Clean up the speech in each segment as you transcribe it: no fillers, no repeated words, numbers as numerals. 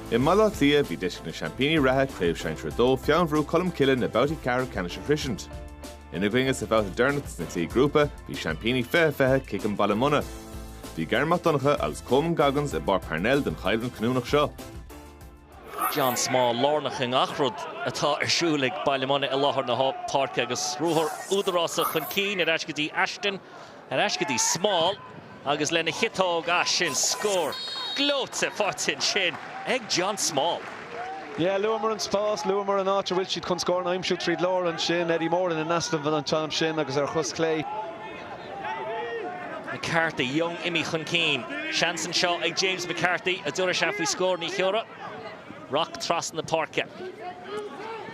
In Mala Clia, bhí deisc na Champíní ratha Craobh dó Fionnbhrú Colmcille na Bouty Cara Canis Efficient. In a gringas about the Dernots na tí grúpa, bhí Champíní fehe Kickhams Ballymun. Bhí Garmach Donnacha agus Coleman Goggins a bar Parnell den Chailan Cnúnach seo. John Small Lornach in Achrod atá siúlig Ballymun a láthar na park agus rúthar údarrás a chun cín ar eiscadí Ashton ar eiscadí Small agus lena hitóg sin scór glóte fortin sin ag John Small. Yeah, Luamar an spás, Luamar an áte bhfuil siad chun scór na aimsiú tríd leor an sin, Eddie Moran in Aston van an time sin agus ar chus Clay. McCarthy, young Imi chun cín. Shanson seo ag James McCarthy a dúra seaf faoi scór ní cheora. Rock tras in the parke.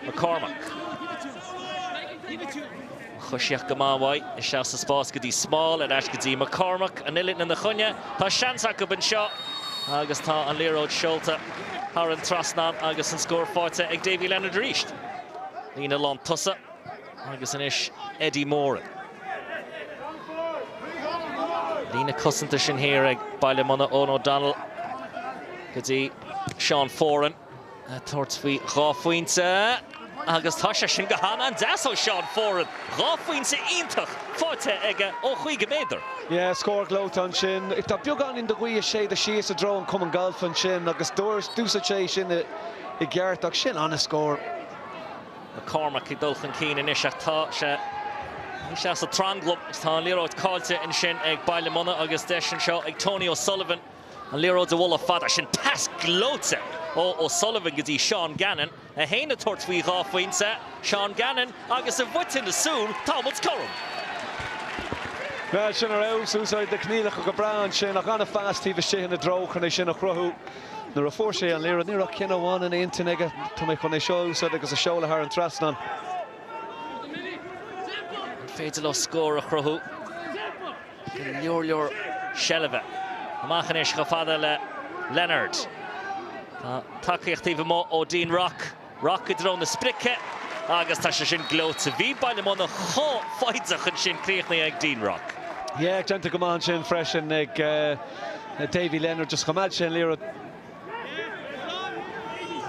McCormack. Chushiach Gamawai is shouts the spás godi Small and Ashgadi McCormack and Nillit in the Chunya. Ta Shansak up in shot. Agus ta an Leroy Sholta. Haran Trasnan agus an score forte ag Davy Leonard reached. Lena Lon Tussa. Agus an ish Eddie Moran. Lena Cussentishin here ag Ballymun Owen O'Donnell. Godi Sean Foran. Towards Buaicphointí. Agus Tasha sin Gahana and Dasso Sean Foran. Buaicphointí intach forte ega o chuige méidir. Yeah, score glót an sin. If tá beagán in the ghuí sé the she is a draw and come and golf an sin agus dúsa sé sin I geartach sin on a score. McCormack I dulchan cín in isach tá sé sa tranglop tá Leroy cáilte in sin ag Ballymun agus deis an seo ag Tony O'Sullivan an Leroy de Walla fada sin pas glóte o O'Sullivan gotí Sean Gannon a héine tuairt faoi Buaicphointí Sean Gannon agus a bhuit in the súl tábhaid Craobh. Well, sin ar aus úsáid de cnílach go brán sin ach anna fast hí sé in a droch an é sin a chruthú. Nuair a fór sé an Leroy níor ach cinna bháin in éontain aige tá mé chun é seo úsáid agus a seola thar an trasnan. Féidir le scór a chruthú. Leor Shelve. Amachchan is go fada le Leonard. Takeíochtaí mó ó Dean Rock. Rock I drone na spricke. Agus tá sé sin glóte bhí Ballymun a cho faideach an sin críochnaí ag Dean Rock. Yeah, genta go man sin freisin ag Davy Leonard just chumad sin Leroy.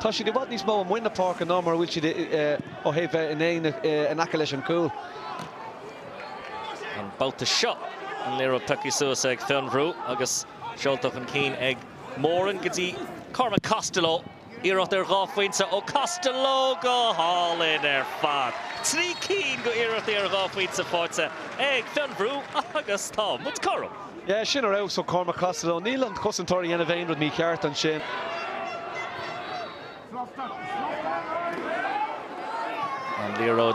Tá si bhd níos mó an muine park an ámar bhfuil siad ó héh in an aice leis an cúl. An bouta seo an Leroy tucí suas ag Fionnbhrú agus seoltach an cín ag Moran gotí Cormac Costello iarracht ar Buaicphointí ó Costello go hálinn ar fad. Trí cín go iarracht ar Buaicphointí forte ag Fionnbhrú agus tá mut Craobh. Yeah, sin ar aus ó Cormac Costello. Níl an cosantóirí ana bhéin rud mí ceart an sin. An Leroy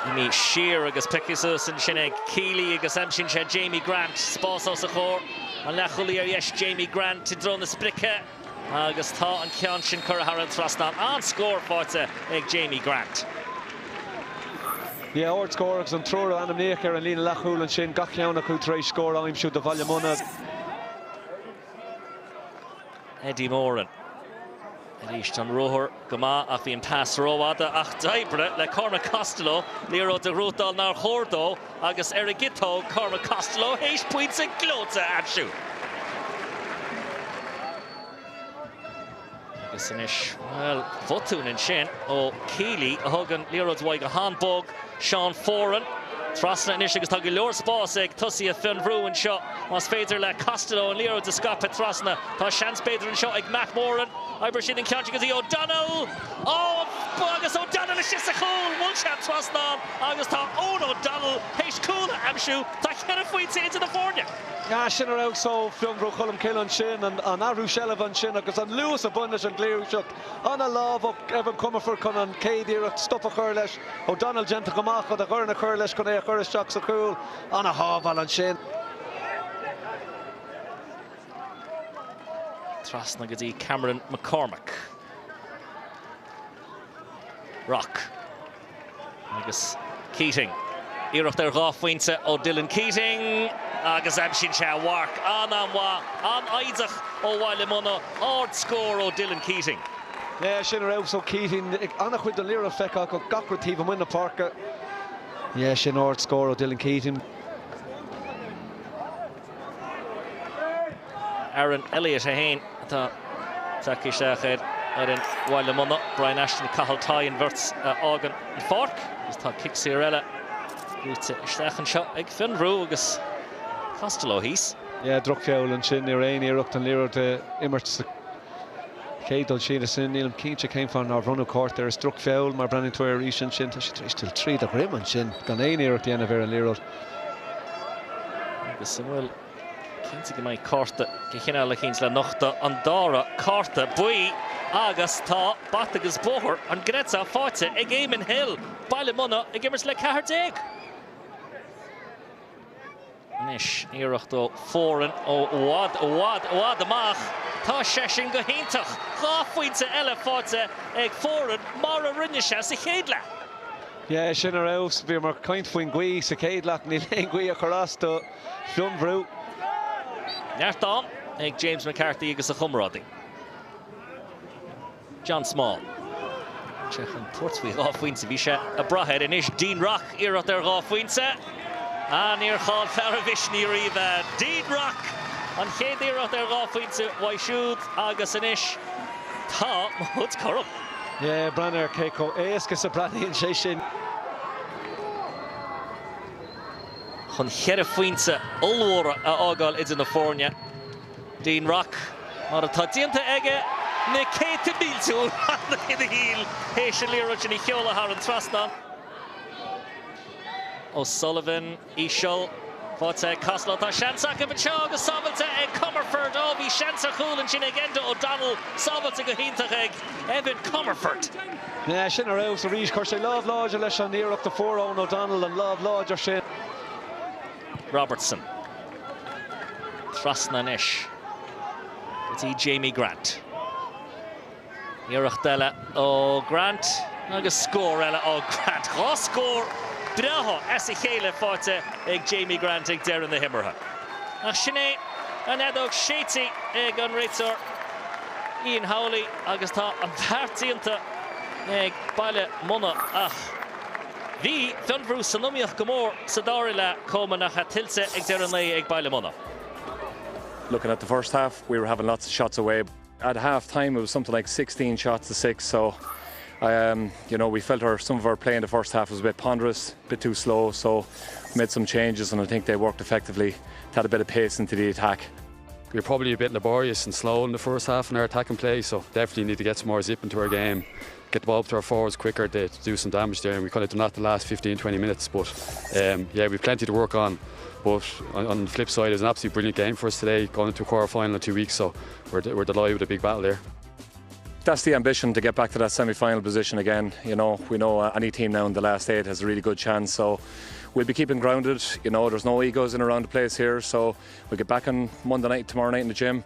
Imi Shear agus Pickisus and sin ag Keely agus amsin sé Jamie Grant spás os a chór an lechulí ar yes Jamie Grant in drone na spricke agus tá an cean sin cur Haran Trasnan an scór forte ag Jamie Grant. Yeah, ord scór agus an trúr anam níoch ar an lína lechúil an sin gach ceann acu tréis scór aimsiú de Ballymun. Eddie Moran. Eist an rothar go maith ach bhí an pass róháda ach daibre le Cormac Costello Leroy de Rúdal nar chórdó agus ar a gitó Cormac Costello héis puinte glóte ansú. Agus inis, well, fotún in sin ó Keely a thugan Leroy Dwight a handbog Sean Foran. Trasna inis agus tá go leor spás ag tusaí a Fionnbhrú an seo mas féidir le Costello an Leroy de scape Trasna. Tá seans beidir an seo ag Matt Moran. Iber sin an ceann gotí O'Donnell. Agus O'Donnell is just a cool one shot Trasna agus tá Owen O'Donnell héis cúla amsú tá cheanna faointe into the fórne. Ja, sin ar aus ó Fionnbhrú Colmcille an sin an Arú Shelve an sin agus an luas a bunne an gléirúseach an a láb ó Evan Comerford chun an céadíar a stop a chur leis O'Donnell genta go amach a chur na chur leis chun é a chur isteach sa cúil an a hábhal an sin. Trasna gotí Cameron McCormack. Rock. Agus Keating. Iarracht ar Buaicphointí ó Dylan Keating. Agus amsin sé wark an aidach ó Ballymun ord scór ó Dylan Keating. Yeah, sin ar aus ó Keating annach chuid an Leroy feicach go gachratíh an muine parke. Yeah, sin ord scór ó Dylan Keating. Aaron Elliott a hain tá takeísteach in Ballymun, Brian Ashton Cahaltai and Verts Agan and Fork. Is tá kick Cirella. Rúte Stechan shot ag Fionnbhrú agus Costello hís. Yeah, drug foul and shin near Rainy Rucht and Lero to Immert Cadel Sheena Sin Neil Keach came from our run of court there. Struck foul, my Brandon Toyer Rishan Shin still 3 the grim and Shin. Gan Rainy at the end of Vera Lero. Samuel Keats go mai corta Gichinna le Keats le nochta an Dara corta Bui agus tá Batagus Bohor an Gretza Forte ag Eamon Hill Ballymun ag Immers le Cahardeg. Nish Iirecht ó Foran ó Wad amach tá sesin go hintach Gáfuinte eile Forte ag Foran mar a rinne se sa chéadle. Yeah, Shinner House, we were kind of Gui, so Cadlack, Neil Gui, across to Fionnbhrú. Nertán ag James McCarthy agus a chumrádi. John Small. Chechan Portsmouth Gáfuinte bhí sé a brahead in ish Dean Rock iirecht ar Gáfuinte. A níor cháil fear a bhis ní riomh Dean Rock an chéad iirecht ar Gáfuinte Waisiúd agus in ish tá mút Craobh. Yeah, Branner Keiko Eascus a Branny and Shin. Chun cheir Fuinte Ulwara a ágáil idir na fórne. Dean Rock mar a tá dianta aige na céite míltú in the heel. Héis an líra sin í cheola har an trasna. O'Sullivan, Ishol, Forte Costello tá seansach a bitseo agus sábailte ag Comerford ó bhí seansach chúlann sin ag Enda O'Donnell sábailte go hintach ag Evan Comerford. Yeah, Shinner House a rís chuir sé love lodge leis an níor up to 4 on O'Donnell and love lodge ar sin. Robertson. Trasna nish. It's Jamie Grant. Iirecht eile ó Grant agus score eile ó Grant. Gá score braho as a chéile Forte ag Jamie Grant ag Darren the Himmerha. Ach sinné an edog Sheety ag an réitor Ian Howley agus tá an bhartíanta ag Ballymun ach Bhí Fionnbhrú sanumíoch go mór sa dáir le cóma nach tilse ag Darren le ag Ballymun. Looking at the first half, we were having lots of shots away. At half time, it was something like 16 shots to 6. So, you know, we felt some of our play in the first half was a bit ponderous, a bit too slow. So, we made some changes, and I think they worked effectively. Had a bit of pace into the attack. We were probably a bit laborious and slow in the first half in our attacking play. So, definitely need to get some more zip into our game. Get the ball up to our forwards quicker to do some damage there. And we kind of done that the last 15-20 minutes. But, yeah, we've plenty to work on. But on the flip side, it was an absolutely brilliant game for us today, going into a quarter-final in 2 weeks, so we're delighted with a big battle there. That's the ambition, to get back to that semi-final position again. You know, we know any team now in the last 8 has a really good chance, so we'll be keeping grounded. You know, there's no egos in around the place here, so we'll get back on Monday night, tomorrow night in the gym.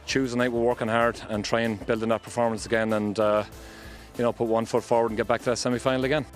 Tuesday night we're working hard and try and build on that performance again and, you know, put one foot forward and get back to that semi-final again.